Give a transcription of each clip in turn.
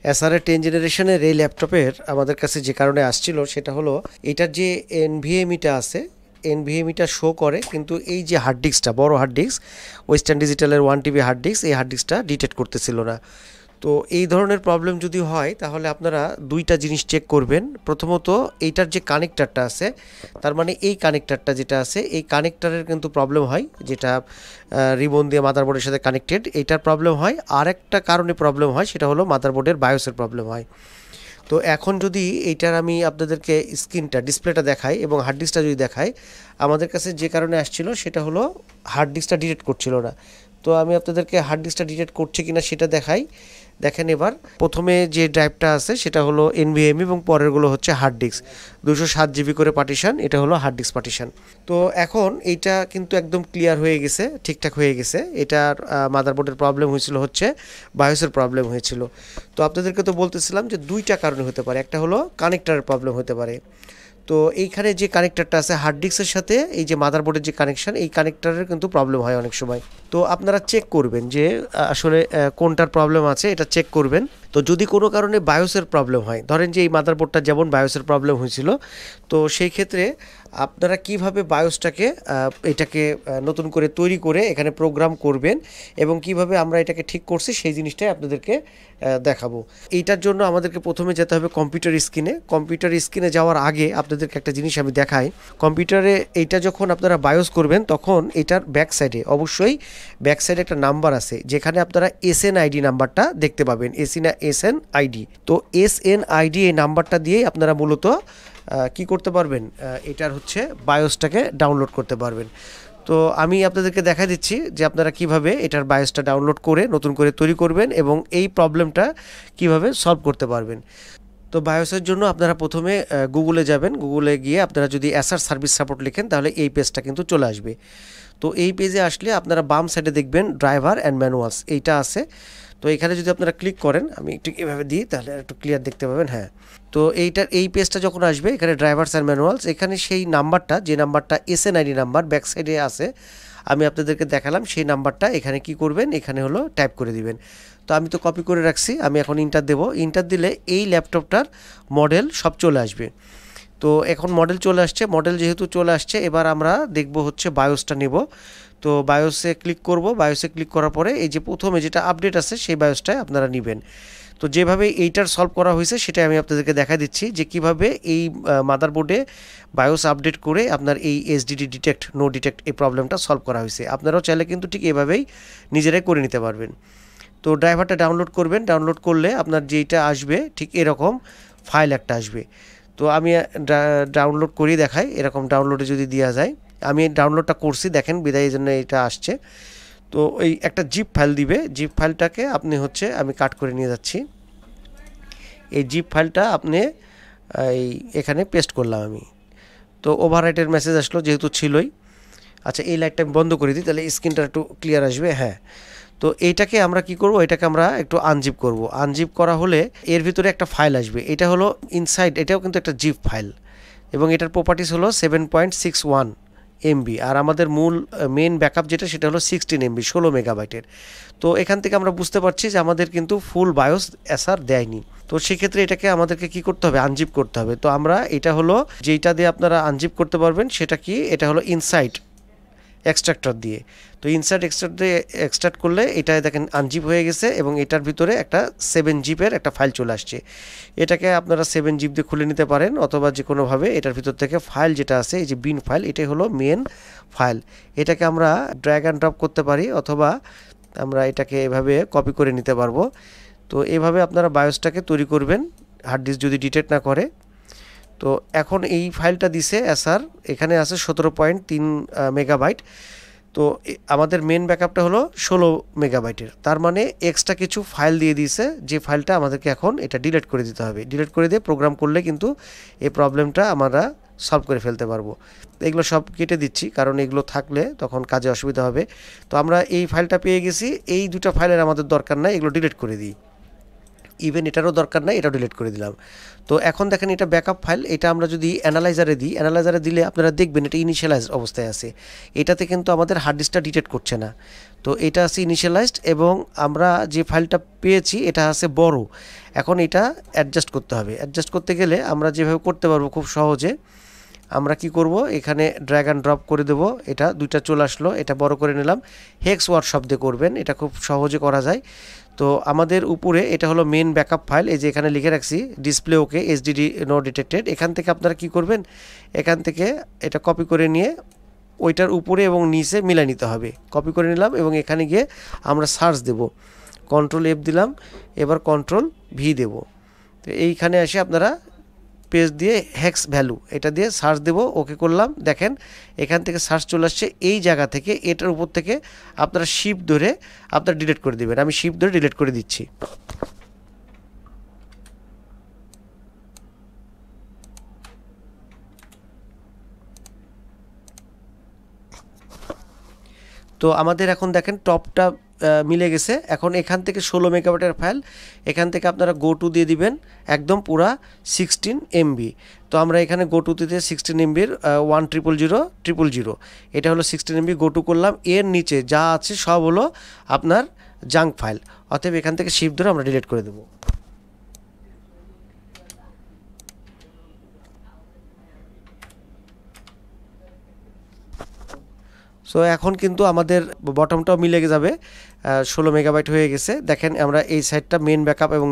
SRA 10 জেনারেশনের এই ল্যাপটপের আমাদের কাছে যে কারণে আসছিল সেটা হলো এটার যে এনভিএমিটা আছে, এনভিএমিটা শো করে, কিন্তু এই যে হার্ড ডিস্কটা, বড় হার্ড ডিস্ক, ওয়েস্টার্ন ডিজিটালের 1 TB হার্ড ডিস্ক, এই হার্ড ডিস্কটা ডিটেক্ট করতেছিল না। তো এই ধরনের প্রবলেম যদি হয় তাহলে আপনারা দুইটা জিনিস চেক করবেন। প্রথমত এইটার যে কানেক্টারটা আছে, তার মানে এই কানেক্টারটা যেটা আছে, এই কানেক্টারের কিন্তু প্রবলেম হয়, যেটা রিবন দিয়ে মাদারবোর্ডের সাথে কানেক্টেড, এইটার প্রবলেম হয়। আর একটা কারণে প্রবলেম হয়, সেটা হলো মাদারবোর্ডের বায়োসের প্রবলেম হয়। তো এখন যদি এইটার আমি আপনাদেরকে স্ক্রিনটা, ডিসপ্লেটা দেখাই এবং হার্ড ডিস্কটা যদি দেখাই, আমাদের কাছে যে কারণে আসছিল সেটা হলো হার্ড ডিস্কটা ডিটেক্ট করছিল না। তো আমি আপনাদেরকে হার্ড ডিস্কটা ডিটেক্ট করছে কিনা সেটা দেখাই। দেখেন, এবার প্রথমে যে ড্রাইভটা আছে সেটা হলো এনভিএমই এবং পরেরগুলো হচ্ছে হার্ড ডিস্ক। 207 GB করে পার্টিশন, এটা হলো হার্ড ডিস্ক পার্টিশন। তো এখন এইটা কিন্তু একদম ক্লিয়ার হয়ে গেছে, ঠিকঠাক হয়ে গেছে। এটার মাদারবোর্ডের প্রবলেম হয়েছিল হচ্ছে বায়োসের প্রবলেম হয়েছিল। তো আপনাদেরকে তো বলতেছিলাম যে দুইটা কারণে হতে পারে, একটা হলো কানেক্টারের প্রবলেম হতে পারে। তো এইখানে যে কানেক্টারটা আছে হার্ড ডিস্কের সাথে, এই যে মাদারবোর্ডের যে কানেকশন, এই কানেক্টারের কিন্তু প্রবলেম হয় অনেক সময়। তো আপনারা চেক করবেন যে আসলে কোনটার প্রবলেম আছে, এটা চেক করবেন। তো যদি কোনো কারণে বায়োসের প্রবলেম হয়, ধরেন যে এই মাদারবোর্ডটা যেমন বায়োসের প্রবলেম হয়েছিল, তো সেই ক্ষেত্রে আপনারা কিভাবে বায়োসটাকে এটাকে নতুন করে তৈরি করে এখানে প্রোগ্রাম করবেন এবং কিভাবে আমরা এটাকে ঠিক করছি সেই জিনিসটাই আপনাদেরকে দেখাবো। এইটার জন্য আমাদেরকে প্রথমে যেতে হবে কম্পিউটার স্ক্রিনে। কম্পিউটার স্ক্রিনে যাওয়ার আগে আপনাদেরকে একটা জিনিস আমি দেখাই। কম্পিউটারে এইটা যখন আপনারা বায়োস করবেন, তখন এটার ব্যাক সাইডে, অবশ্যই ব্যাক সাইডে একটা নাম্বার আছে, যেখানে আপনারা SNID নাম্বারটা দেখতে পাবেন। SNID, তো SNID এই নাম্বারটা দিয়েই আপনারা মূলত কি করতে পারবেন, এটার হচ্ছে বায়োসটাকে ডাউনলোড করতে পারবেন। তো আমি আপনাদেরকে দেখা দিচ্ছি যে আপনারা কিভাবে এটার বায়োসটা ডাউনলোড করে নতুন করে তৈরি করবেন এবং এই প্রবলেমটা কিভাবে সলভ করতে পারবেন। তো বায়োসের জন্য আপনারা প্রথমে গুগলে যাবেন। গুগলে গিয়ে আপনারা যদি এসআর সার্ভিস সাপোর্ট লিখেন তাহলে এই পেজটা কিন্তু চলে আসবে। তো এই পেজে আসলে আপনারা বাম সাইডে দেখবেন ড্রাইভার অ্যান্ড ম্যানুয়ালস, এইটা আছে। তো এখানে যদি আপনারা ক্লিক করেন, আমি একটু এভাবে দিই তাহলে একটু ক্লিয়ার দেখতে পাবেন। হ্যাঁ, তো এই পেজটা যখন আসবে, এখানে ড্রাইভার্স অ্যান্ড ম্যানুয়ালস, এখানে সেই নাম্বারটা, যে নাম্বারটা SNID নাম্বার ব্যাক সাইডে আছে, আমি আপনাদেরকে দেখালাম, সেই নাম্বারটা এখানে কি করবেন, এখানে হলো টাইপ করে দিবেন। তো আমি তো কপি করে রাখছি, আমি এখন ইন্টার দেব। ইন্টার দিলে এই ল্যাপটপটার মডেল সব চলে আসবে। তো এখন মডেল চলে আসছে। মডেল যেহেতু চলে আসছে, এবার আমরা দেখব হচ্ছে বায়োসটা নেব। তো বায়োসে ক্লিক করব। বায়োসে ক্লিক করার পরে এই যে প্রথমে যেটা আপডেট আছে সেই বায়োসটাই আপনারা নেবেন। তো যেভাবে এইটার সলভ করা হয়েছে সেটাই আমি আপনাদেরকে দেখা দিচ্ছি যে কিভাবে এই মাদারবোর্ডে বায়োস আপডেট করে আপনার এই SDD ডিটেক্ট, নো ডিটেক্ট, এই প্রবলেমটা সলভ করা হয়েছে। আপনারাও চাইলে কিন্তু ঠিক এভাবেই নিজেরাই করে নিতে পারবেন। তো ড্রাইভারটা ডাউনলোড করবেন। ডাউনলোড করলে আপনার যেইটা আসবে ঠিক এরকম ফাইল একটা আসবে। তো আমি ডাউনলোড করেই দেখাই, এরকম ডাউনলোডে যদি দেওয়া যায়। আমি ডাউনলোডটা করছি, দেখেন বিদায়, এই জন্য এটা আসছে। তো এই একটা জিপ ফাইল দিবে, জিপ ফাইলটাকে আপনি হচ্ছে, আমি কাট করে নিয়ে যাচ্ছি। এই জিপ ফাইলটা আপনি এখানে পেস্ট করলাম আমি। তো ওভাররাইটের মেসেজ আসলো, যেহেতু ছিলই। আচ্ছা, এই লাইটটা আমি বন্ধ করে দিই, তাহলে স্ক্রিনটা একটু ক্লিয়ার আসবে। হ্যাঁ, তো এইটাকে আমরা কি করব, এটাকে আমরা একটু আনজিপ করব। আনজিপ করা হলে এর ভিতরে একটা ফাইল আসবে, এটা হলো ইনসাইড, এটাও কিন্তু একটা জিপ ফাইল এবং এটার প্রপার্টিস হলো 7.61 MB। আর আমাদের মূল মেন ব্যাকআপ যেটা, সেটা হলো 16 MB, 16 মেগাবাইটের। তো এখান থেকে আমরা বুঝতে পারছি যে আমাদের কিন্তু ফুল বায়োস এসআর দেয়নি। তো সেক্ষেত্রে এটাকে আমাদেরকে কি করতে হবে, আনজিপ করতে হবে। তো আমরা, এটা হলো যেইটা দিয়ে আপনারা আনজিপ করতে পারবেন, সেটা কি, এটা হলো ইনসাইড এক্সট্রাক্টর দিয়ে। তো ইনসাইড এক্সট্রাক্টর দিয়ে এক্সট্রাক্ট করলে এটা দেখেন আনজিপ হয়ে গেছে এবং এটার ভিতরে একটা 7 GB একটা ফাইল চলে আসছে। এটাকে আপনারা 7 GB দিয়ে খুলে নিতে পারেন, অথবা যে কোনোভাবে এটার ভিতর থেকে ফাইল যেটা আছে, এই যে বিন ফাইল, এটাই হলো মেন ফাইল। এটাকে আমরা ড্র্যাগ অ্যান্ড ড্রপ করতে পারি, অথবা আমরা এটাকে এভাবে কপি করে নিতে পারবো। তো এভাবে আপনারা বায়োসটাকে তৈরি করবেন, হার্ড ডিস্ক যদি ডিটেক্ট না করে। তো এখন এই ফাইলটা দিছে এসআর, এখানে আছে 17.3 মেগাবাইট। তো আমাদের মেন ব্যাকআপটা হলো 16 মেগাবাইটের, তার মানে এক্সট্রা কিছু ফাইল দিয়ে দিয়েছে, যে ফাইলটা আমাদেরকে এখন এটা ডিলিট করে দিতে হবে। ডিলিট করে দিয়ে প্রোগ্রাম করলে কিন্তু এই প্রবলেমটা আমরা সলভ করে ফেলতে পারবো। এগুলো সব কেটে দিচ্ছি, কারণ এগুলো থাকলে তখন কাজে অসুবিধা হবে। তো আমরা এই ফাইলটা পেয়ে গেছি, এই দুটা ফাইলের আমাদের দরকার নাই, এগুলো ডিলিট করে দিই। ইভেন এটারও দরকার নাই, এটাও ডিলিট করে দিলাম। তো এখন দেখেন, এটা ব্যাকআপ ফাইল, এটা আমরা যদি অ্যানালাইজারে দিই, অ্যানালাইজারে দিলে আপনারা দেখবেন এটা ইনিশিয়ালাইজ অবস্থায় আছে। এটাতে কিন্তু আমাদের হার্ড ডিস্কটা ডিটেক্ট করছে না। তো এটা আছে ইনিশিয়ালাইজড, এবং আমরা যে ফাইলটা পেয়েছি এটা আছে বড়, এখন এটা অ্যাডজাস্ট করতে হবে। অ্যাডজাস্ট করতে গেলে আমরা যেভাবে করতে পারবো খুব সহজে, আমরা কি করব, এখানে ড্র্যাগ অ্যান্ড ড্রপ করে দেব। এটা দুইটা চলে আসলো, এটা বড় করে নিলাম। হেক্স ওয়ার্কশপ দিয়ে করবেন, এটা খুব সহজে করা যায়। তো আমাদের উপরে এটা হলো মেন ব্যাকআপ ফাইল, এই যে এখানে লিখে রাখছি display okay HDD no detected. এখান থেকে আপনারা কি করবেন, এখান থেকে এটা কপি করে নিয়ে ওইটার উপরে এবং নিচে মিলাই নিতে হবে। কপি করে নিলাম এবং এখানে গিয়ে আমরা সার্চ দেব, কন্ট্রোল F দিলাম, এবার কন্ট্রোল V দেব। তো এইখানে এসে আপনারা পেজ দিয়ে হেক্স ভ্যালু এটা দিয়ে সার্চ দেব, ওকে করলাম। দেখেন এখান থেকে সার্চ চলে আসছে। এই জায়গা থেকে এটার উপর থেকে আপনারা শিফট ধরে আপনারা ডিলিট করে দেবেন। আমি শিফট ধরে ডিলিট করে দিচ্ছি। তো আমাদের এখন দেখেন টপটা মিলে গেছে। এখন এখান থেকে 16 মেগাবাইটের ফাইল, এখান থেকে আপনারা গো টু দিয়ে দিবেন একদম পুরা 16 MB। তো আমরা এখানে গো টু দিতে 16 MBর 1000000, এটা হলো 16 MB গো টু করলাম। এর নিচে যা আছে সব হলো আপনার জাঙ্ক ফাইল, অতএব এখান থেকে শিফট ধরে আমরা ডিলিট করে দেবো। সো এখন কিন্তু আমাদের বটমটাও মিলে যাবে, 16 মেগাবাইট হয়ে গেছে। দেখেন আমরা এই সাইডটা মেন ব্যাকআপ এবং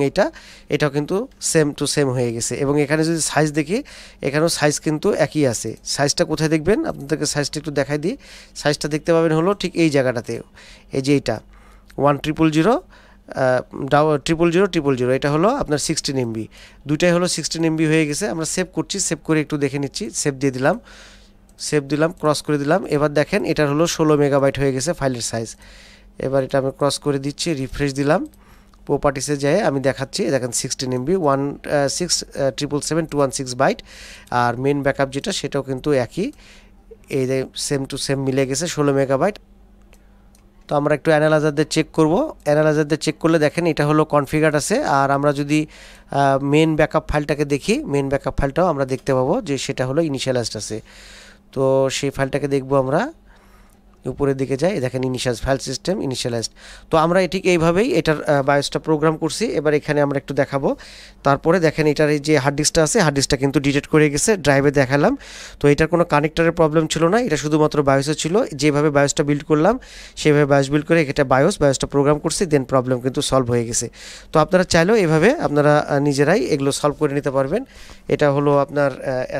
এটাও কিন্তু সেম টু সেম হয়ে গেছে। এবং এখানে যদি সাইজ দেখি, এখানেও সাইজ কিন্তু একই আছে। সাইজটা কোথায় দেখবেন, আপনাদেরকে সাইজটা একটু দেখাই দিই। সাইজটা দেখতে পাবেন হলো ঠিক এই জায়গাটাতে, এই যে এইটা 1000000, এটা হলো আপনার 16 MB, দুইটাই হলো 16 MB হয়ে গেছে। আমরা সেভ করছি, সেভ করে একটু দেখে নিচ্ছি। সেভ দিয়ে দিলাম, সেভ দিলাম, ক্রস করে দিলাম। এবার দেখেন এটার হলো 16 মেগাবাইট হয়ে গেছে ফাইলের সাইজ। এবার এটা আমি ক্রস করে দিচ্ছি, রিফ্রেশ দিলাম, প্রপার্টিসে যায় আমি দেখাচ্ছি। দেখেন 16 MB 16777 বাইট। আর মেন ব্যাকআপ যেটা সেটাও কিন্তু একই, এই যে সেম টু সেম মিলে গেছে 16 মেগাবাইট। তো আমরা একটু অ্যানালাইজার দিয়ে চেক করব। অ্যানালাইজার দিয়ে চেক করলে দেখেন এটা হলো কনফিগার আছে। আর আমরা যদি মেন ব্যাকআপ ফাইলটাকে দেখি, মেন ব্যাকআপ ফাইলটাও আমরা দেখতে পাবো যে সেটা হলো ইনিশিয়ালাইজড আছে। তো সেই ফাইলটাকে দেখব আমরা, উপরের দিকে যাই, দেখেন ইনিশিয়ালাইজড ফাইল সিস্টেম ইনিশিয়ালাইজড। তো আমরা ঠিক এইভাবেই এটার বায়োসটা প্রোগ্রাম করছি। এবার এখানে আমরা একটু দেখাবো। তারপরে দেখেন এটার এই যে হার্ড ডিস্কটা আছে, হার্ড ডিস্কটা কিন্তু ডিলিট করে গেছে, ড্রাইভে দেখালাম। তো এটার কোনো কানেক্টরের প্রবলেম ছিল না, এটা শুধুমাত্র বায়োসে ছিল। যেভাবে বায়োসটা বিল্ড করলাম সেভাবে বায়োস বিল্ড করে এটা বায়োসটা প্রোগ্রাম করছি, দেন প্রবলেম কিন্তু সলভ হয়ে গেছে। তো আপনারা চাইলেও এভাবে আপনারা নিজেরাই এগুলো সলভ করে নিতে পারবেন। এটা হলো আপনার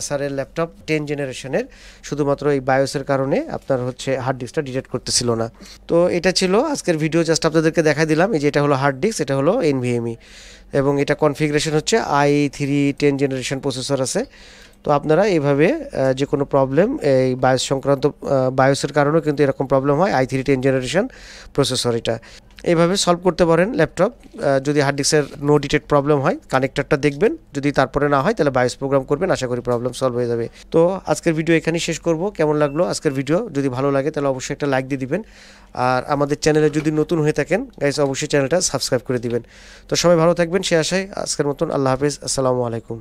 SRL ল্যাপটপ 10 জেনারেশনের, শুধুমাত্র এই বায়োসের কারণে আপনার হচ্ছে হার্ড ডিস্কটা ডিলিট করতেছিল না। তো এটা ছিল আজকের ভিডিও, জাস্ট আপনাদেরকে দেখাই দিলাম। এই যে এটা হলো হার্ড ডিস্ক, এটা হলো NVMe এবং এটা কনফিগারেশন হচ্ছে i3 10 জেনারেশন প্রসেসর আছে। তো আপনারা এইভাবে যে কোনো প্রবলেম এই বায়োস সংক্রান্ত বায়োসের কারণেও কিন্তু এরকম প্রবলেম হয়, i3 10 জেনারেশন প্রসেসর এটা এইভাবে সলভ করতে পারেন ল্যাপটপ। যদি হার্ড ডিস্কের নো ডিটেক্ট প্রবলেম হয়, কানেক্টরটা দেখবেন, যদি তারপরে না হয় তাহলে বায়োস প্রোগ্রাম করবেন, আশা করি প্রবলেম সলভ হয়ে যাবে। তো আজকের ভিডিও এখানেই শেষ করব। কেমন লাগলো আজকের ভিডিও, যদি ভালো লাগে তাহলে অবশ্যই একটা লাইক দিয়ে দিবেন। আর আমাদের চ্যানেলে যদি নতুন হয়ে থাকেন গাইস, অবশ্যই চ্যানেলটা সাবস্ক্রাইব করে দিবেন। তো সবাই ভালো থাকবেন সে আশায় আজকের মতন আল্লাহ হাফেজ, আসসালামু আলাইকুম।